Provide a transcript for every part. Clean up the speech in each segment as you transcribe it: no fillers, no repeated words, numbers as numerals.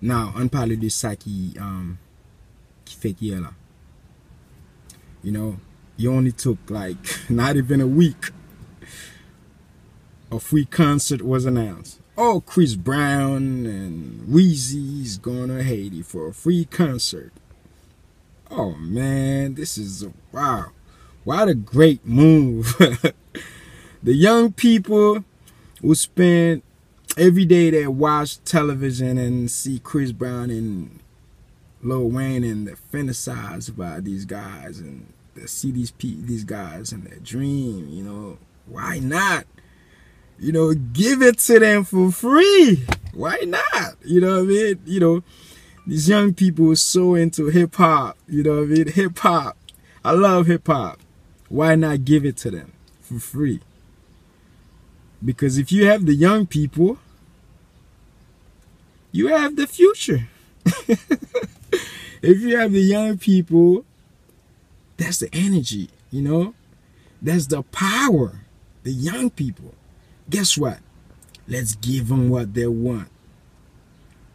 Now, on parle de ça qui fait hier là. You know, you only took like not even a week. A free concert was announced. Oh, Chris Brown and Weezy's going to Haiti for a free concert. Oh man, this is wow. What a great move. The young people who spend every day they watch television and see Chris Brown and Lil Wayne and they're fantasized about these guys and they see these guys in their dream, you know. Why not? You know, give it to them for free. Why not? You know what I mean? You know, these young people are so into hip hop, you know what I mean? Hip hop. I love hip hop. Why not give it to them for free? Because if you have the young people, you have the future. If you have the young people, that's the energy, you know? That's the power. The young people. Guess what? Let's give them what they want.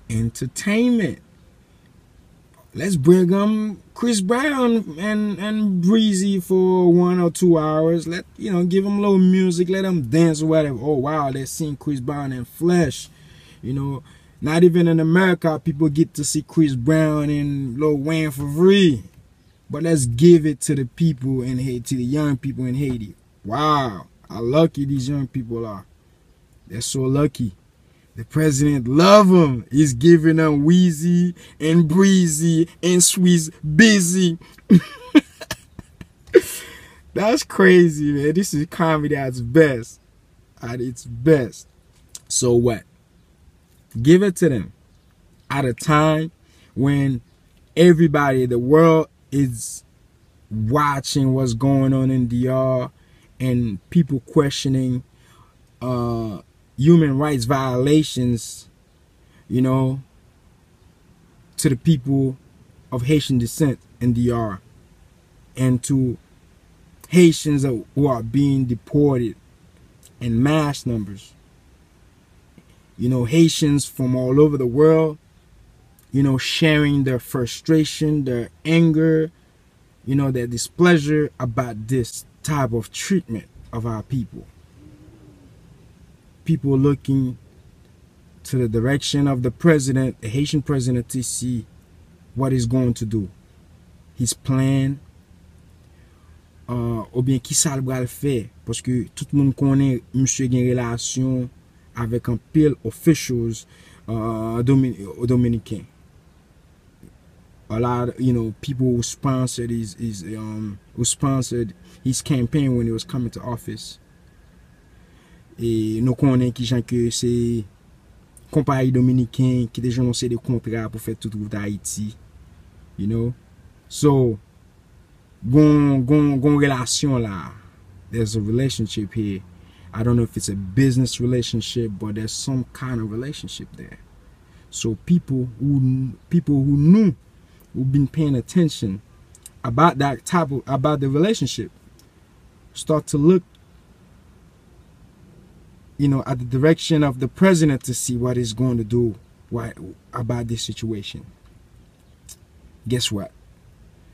Entertainment. Let's bring them Chris Brown and Breezy for 1 or 2 hours. Let, you know, give them a little music. Let them dance or whatever. Oh, wow, they're seeing Chris Brown in flesh. You know, not even in America, people get to see Chris Brown and Lil Wayne for free. But let's give it to the people in Haiti, to the young people in Haiti. Wow, how lucky these young people are. They're so lucky. The president love them. He's giving them Weezy and Breezy and Sweez Busy. That's crazy, man. This is comedy at its best. At its best. So what? Give it to them. At a time when everybody, the world is watching what's going on in DR and people questioning human rights violations, you know, to the people of Haitian descent in DR and to Haitians who are being deported in mass numbers. You know, Haitians from all over the world, you know, sharing their frustration, their anger, you know, their displeasure about this type of treatment of our people. People looking to the direction of the president, the Haitian president, to see what he's going to do. His plan, ou bien qui ça va le faire, parce que tout le monde connaît monsieur gen relation avec un pile officials Dominicains. A lot, you know, people who sponsored his campaign when he was coming to office. Et nous connaissons qui gens que c'est compagnie dominicain qui déjà annoncé des contrats pour faire toute route d'Haïti. You know? So, gon relation là. There's a relationship here. I don't know if it's a business relationship, but there's some kind of relationship there. So people who knew, who've been paying attention about that about the relationship, start to look, you know, at the direction of the president to see what he's going to do about this situation. Guess what?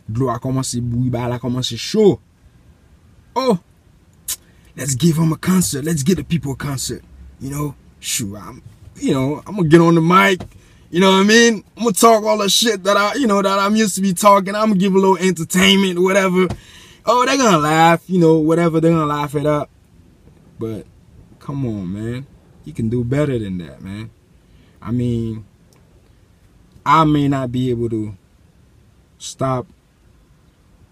L'eau a commencé bouillir, elle a commencé chaud. Oh, let's give him a concert. Let's give the people a concert. You know, shoot, I'm gonna get on the mic. You know what I mean? I'm gonna talk all the shit that I'm used to be talking. I'm gonna give a little entertainment, whatever. Oh, they're gonna laugh, you know, whatever. They're gonna laugh it up. But come on, man. You can do better than that, man. I mean, I may not be able to stop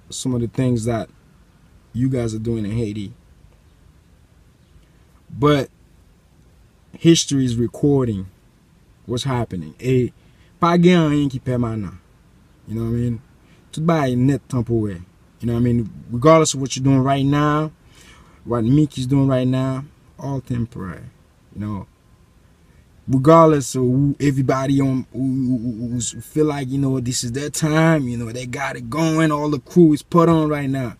some of the things that you guys are doing in Haiti, but history is recording what's happening. Et pas gen rien qui permanent. You know what I mean? Tout ba net temporaire. You know what I mean? Regardless of what you're doing right now, what Mickey's doing right now, all temporary. You know, regardless of who, everybody who feel like, you know, this is their time, you know, they got it going, all the crew is put on right now.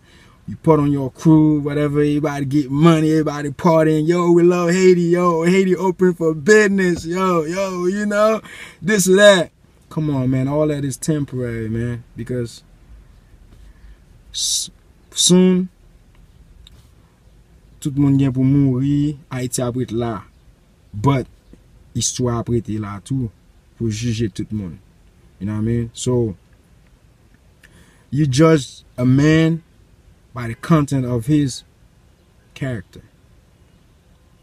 You put on your crew, whatever, everybody get money, everybody partying. Yo, we love Haiti. Yo, Haiti open for business. Yo, you know, this or that. Come on, man. All that is temporary, man. Because soon, tout le monde vient pour mourir. Haïti après là. But, histoire après là tout. Pour juger tout le monde. You know what I mean? So, you judge a man by the content of his character,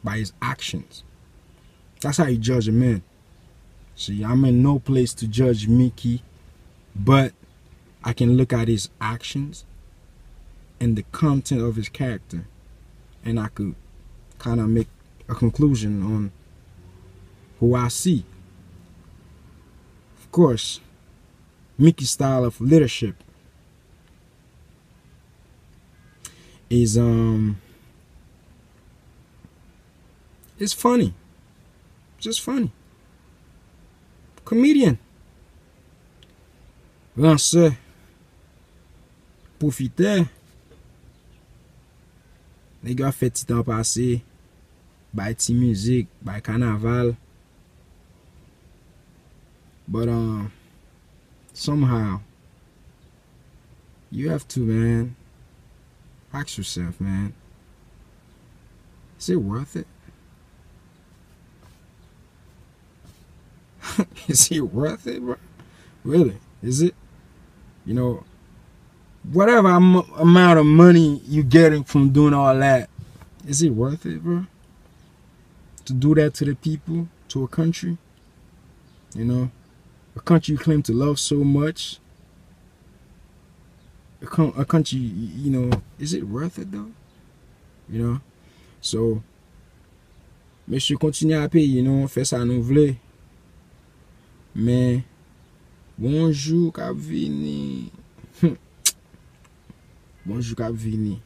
by his actions. That's how you judge a man. See, I'm in no place to judge Mickey, but I can look at his actions and the content of his character, and I could kind of make a conclusion on who I see. Of course, Mickey's style of leadership is it's funny. Just funny. Comedian. Lanceur. Profiteur. Les gars fait petit temps passé. By ti musique, by carnaval. But somehow you have to, man, ask yourself, man, is it worth it? Is it worth it, bro? Really? Is it? You know, whatever amount of money you're getting from doing all that, is it worth it, bro? To do that to the people, to a country? You know, a country you claim to love so much. A country, you know, is it worth it though? You know? So, monsieur continue à payer, you know, fait ça nous vle. Mais, bonjour k'ap vini. Bonjour k'ap vini.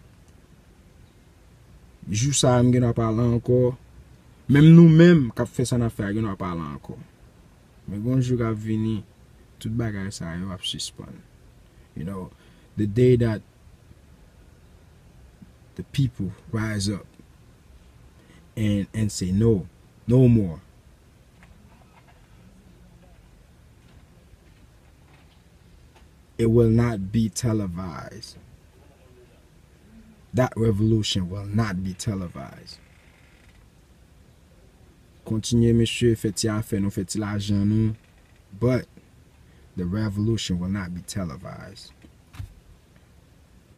Jou sa m gen a parler encore. Même nous-mêmes k'ap fait ça affaire gen a parler encore. Mais bonjour k'ap vini. Tout bagay sa yo ap suspend. You know, the day that the people rise up and say no more. It will not be televised. That revolution will not be televised. Continuez, monsieur, faites affaire, nous faites l'argent, nous. But the revolution will not be televised.